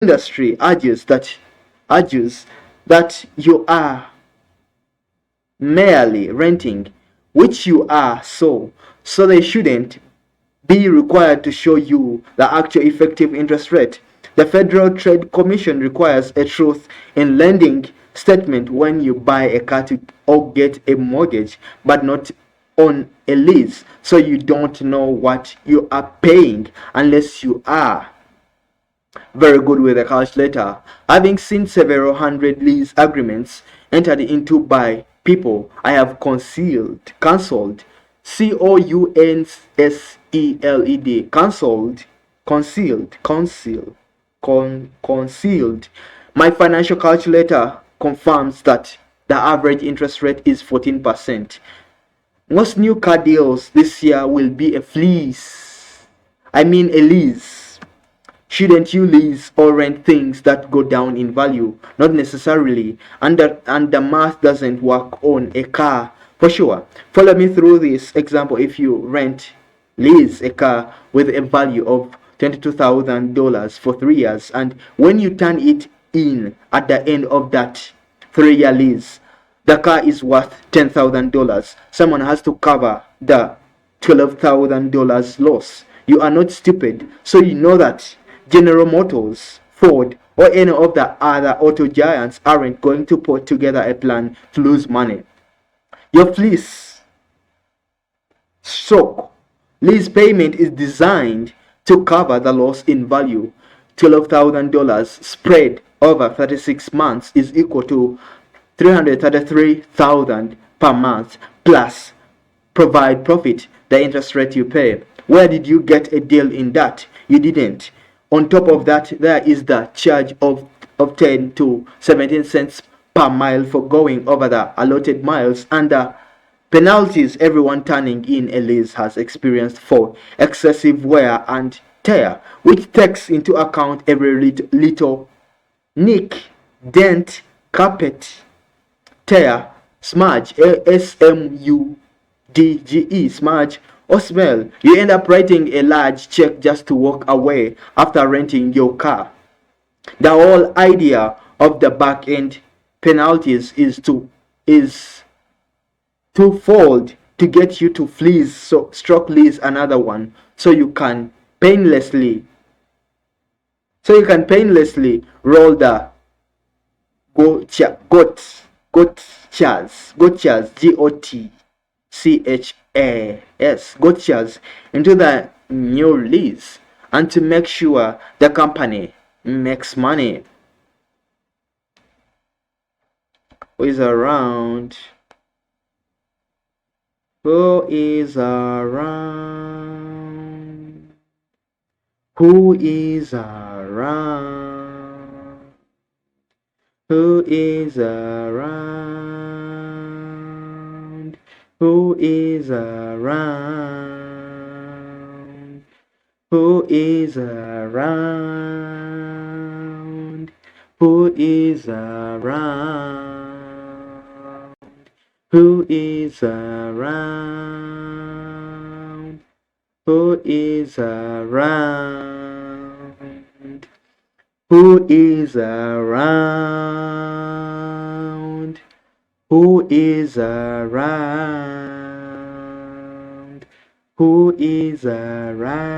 industry argues that you are merely renting, which you are, so they shouldn't be required to show you the actual effective interest rate. The Federal Trade Commission requires a truth in lending statement when you buy a car or get a mortgage, but not on a lease. So you don't know what you are paying unless you are very good with a calculator. Having seen several hundred lease agreements entered into by people I have cancelled, COUNSELED, concealed. My financial calculator confirms that the average interest rate is 14%. Most new car deals this year will be a lease. Shouldn't you lease or rent things that go down in value? Not necessarily. And the math doesn't work on a car for sure. Follow me through this example. If you lease a car with a value of $22,000 for 3 years, and when you turn it in at the end of that 3-year lease, the car is worth $10,000. Someone has to cover the $12,000 loss. You are not stupid, so you know that General Motors, Ford, or any of the other auto giants aren't going to put together a plan to lose money. Your lease payment is designed to cover the loss in value. $12,000 spread over 36 months is equal to $333,000 per month plus provide profit, the interest rate you pay. Where did you get a deal in that? You didn't. On top of that, there is the charge of 10 to 17 cents per mile for going over the allotted miles, and the penalties everyone turning in a lease has experienced for excessive wear and tear, which takes into account every little nick, dent, carpet, tear, smudge, SMUDGE, smudge, or smell. You end up writing a large check just to walk away after renting your car. The whole idea of the back end penalties is twofold: to get you to lease another one, so you can painlessly roll the gotchas, gotchas into the new lease, and to make sure the company makes money. Who is around? Who is around? Who is around? Who is around? Who is around? Who is around? Who is around? Who is around? Who is around? Who is around? Who is around? Who is around?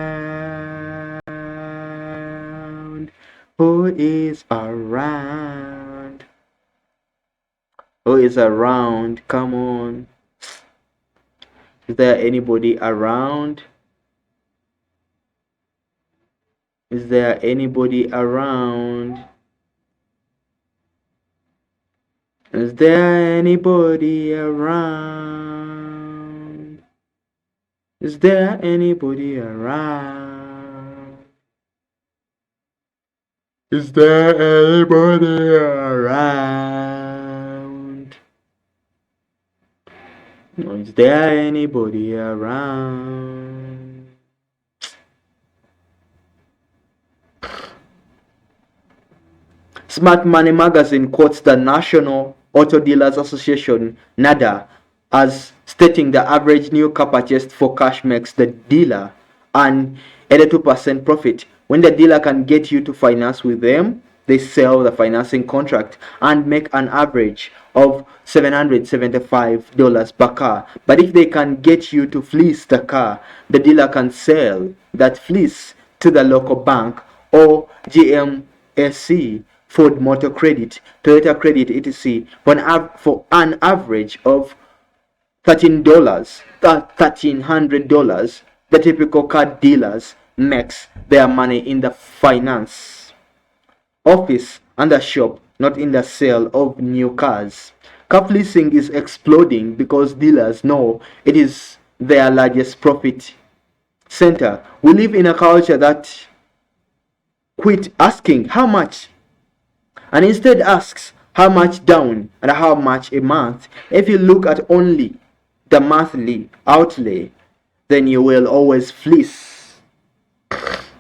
Who is around? Who is around? Come on. Is there anybody around? Is there anybody around? Is there anybody around? Is there anybody around? Is there anybody around? Is there anybody around? Smart Money Magazine quotes the National Auto Dealers Association, NADA, as stating the average new car purchased for cash makes the dealer an 82% profit When the dealer can get you to finance with them, they sell the financing contract and make an average of $775 per car. But if they can get you to fleece the car, the dealer can sell that fleece to the local bank or GMSC, Ford Motor Credit, Toyota Credit, etc. for an average of $1,300. The typical car dealers makes their money in the finance office and the shop, not in the sale of new cars. Car leasing is exploding because dealers know it is their largest profit center. We live in a culture that quit asking how much and instead asks how much down and how much a month. If you look at only the monthly outlay, then you will always fleece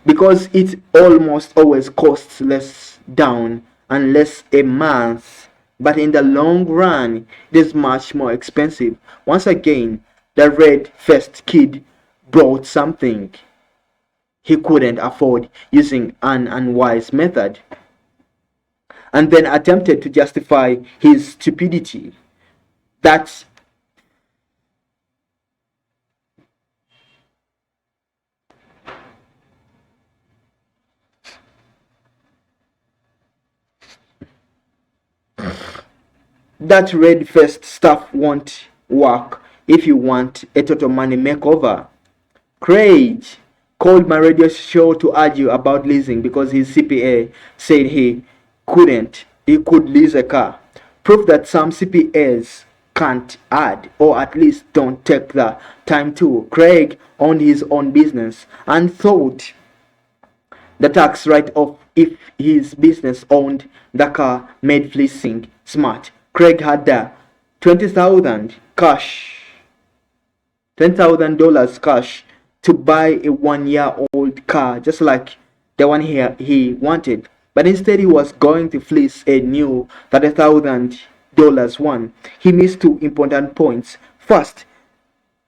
because it almost always costs less down and less a month, but in the long run it is much more expensive. Once again, the red-faced kid bought something he couldn't afford using an unwise method and then attempted to justify his stupidity. That red-faced stuff won't work if you want a total money makeover. Craig called my radio show to argue about leasing because his CPA said he could lease a car. Proof that some CPAs can't add, or at least don't take the time to. Craig owned his own business and thought the tax write-off if his business owned the car made fleecing smart. Craig had the $10,000 cash to buy a 1-year-old car just like the one he wanted, but instead he was going to fleece a new $30,000 one. He missed two important points. First,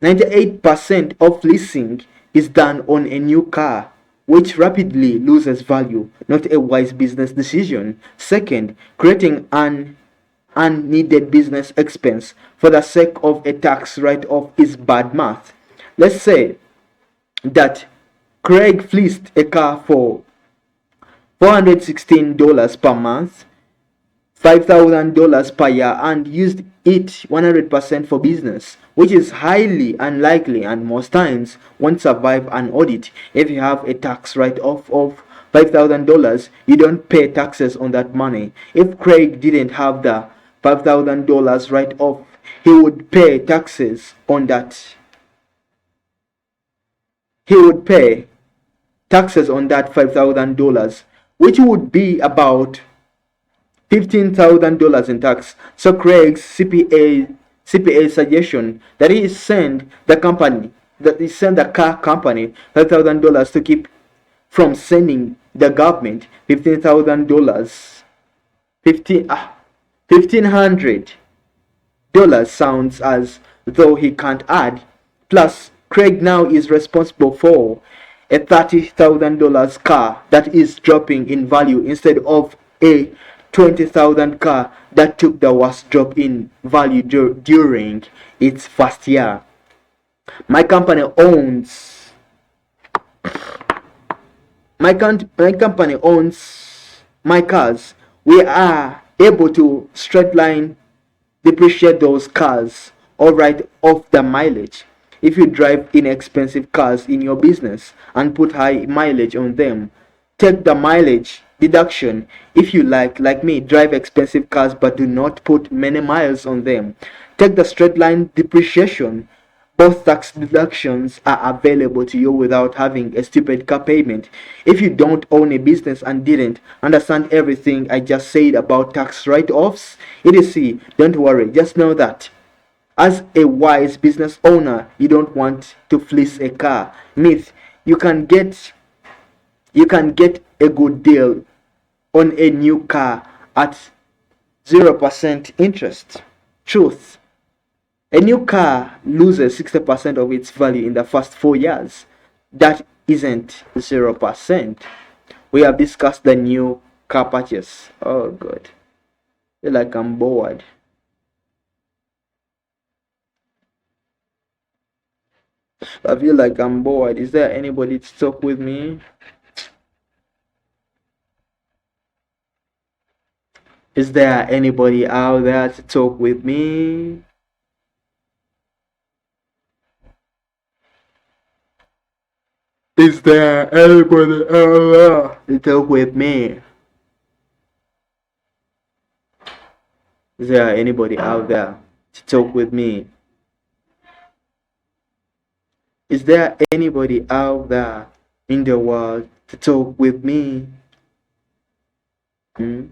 98% of leasing is done on a new car, which rapidly loses value, not a wise business decision. Second, creating an unneeded business expense for the sake of a tax write-off is bad math. Let's say that Craig fleeced a car for $416 per month, $5,000 per year, and used it 100% for business, which is highly unlikely and most times won't survive an audit. If you have a tax write-off of $5,000, you don't pay taxes on that money. If Craig didn't have the $5,000 write-off, he would pay taxes on that. He would pay taxes on that $5,000, which would be about $15,000 in tax. So Craig's CPA suggestion that he send the car company $5,000 to keep from sending the government $15,000. $1,500 sounds as though he can't add. Plus, Craig now is responsible for a $30,000 car that is dropping in value instead of a $20,000 car that took the worst drop in value during its first year. My company owns my company owns my cars. We are able to straight line depreciate those cars or write off the mileage. If you drive inexpensive cars in your business and put high mileage on them, take the mileage deduction. If you like me, drive expensive cars but do not put many miles on them, take the straight line depreciation. Both tax deductions are available to you without having a stupid car payment. If you don't own a business and didn't understand everything I just said about tax write-offs, etc., don't worry, just know that as a wise business owner, you don't want to fleece a car. Myth: you can get a good deal on a new car at 0% interest. Truth: a new car loses 60% of its value in the first 4 years. That isn't 0%. We have discussed the new car purchase. Oh god, I feel like I'm bored. I feel like I'm bored. Is there anybody to talk with me? Is there anybody out there to talk with me? Is there anybody out there to talk with me? Is there anybody out there to talk with me? Is there anybody out there in the world to talk with me? Hmm?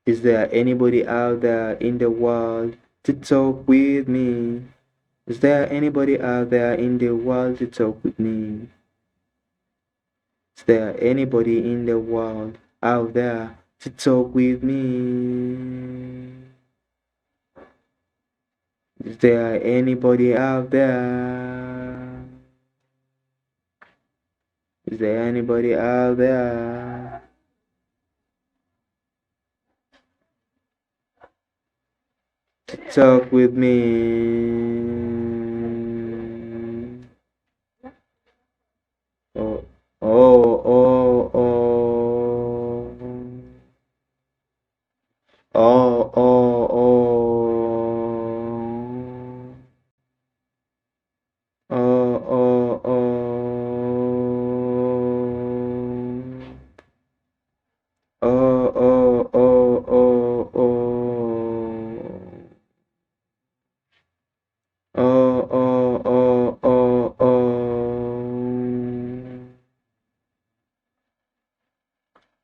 Is there anybody out there in the world to talk with me? Is there anybody out there in the world to talk with me? Is there anybody in the world out there to talk with me? Is there anybody out there? Is there anybody out there? To talk with me? Oh, oh, oh, oh. Oh, oh, oh. Oh, oh, oh. Oh, oh, oh, oh, oh. Oh, oh, oh, oh, oh.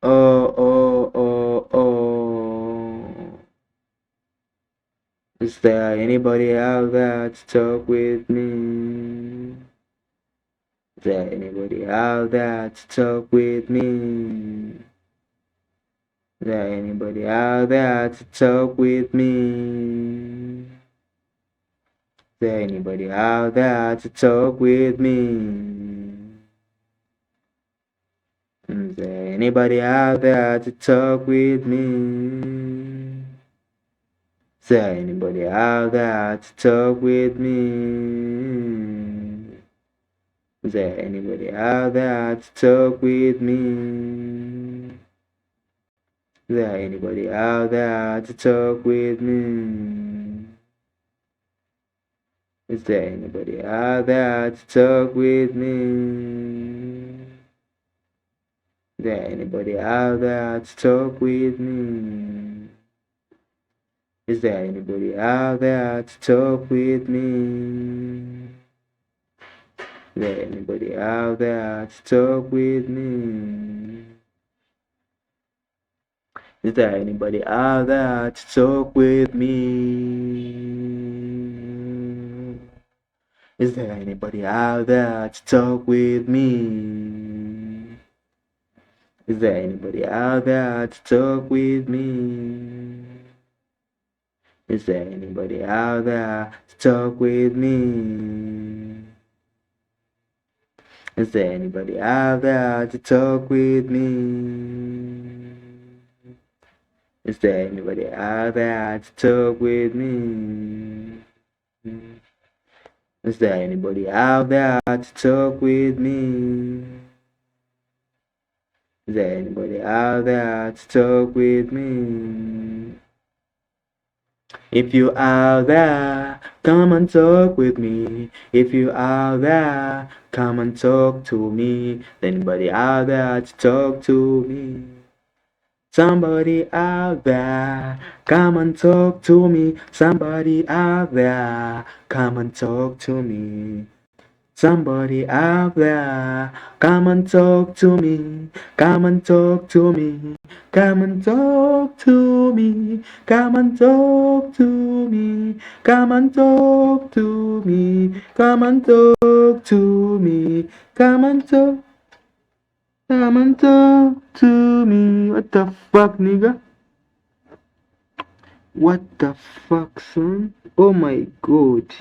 Oh, oh, oh, oh. Is there anybody out there to talk with me? Is there anybody out there to talk with me? Is there anybody out there to talk with me? Is there anybody out there to talk with me? Is there anybody out there to talk with me? Is there anybody out there to talk with me? Is there anybody out there to talk with me? Is there anybody out there to talk with me? Is there anybody out there to talk with me? Is there anybody out there to talk with me? Is there anybody out there to talk with me? Is there anybody out there to talk with me? Is there anybody out there to talk with me? Is there anybody out there to talk with me? Is there anybody out there to talk with me? Is there anybody out there to talk with me? Is there anybody out there to talk with me? Is there anybody out there to talk with me? Is there anybody out there to talk with me? Is there anybody out there to talk with me? If you out there, come and talk with me. If you out there, come and talk to me. Is anybody out there to talk to me? Somebody out there, come and talk to me. Somebody out there, come and talk to me. Somebody out there, come and talk to me. Come and talk to me. Come and talk to me. Come and talk to me. Come and talk to me. Come and talk to me. Come and talk. Come and talk to me. What the fuck, nigga? What the fuck, son? Oh my god.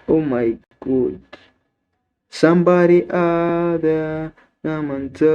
Oh my god. Somebody out there, come and tell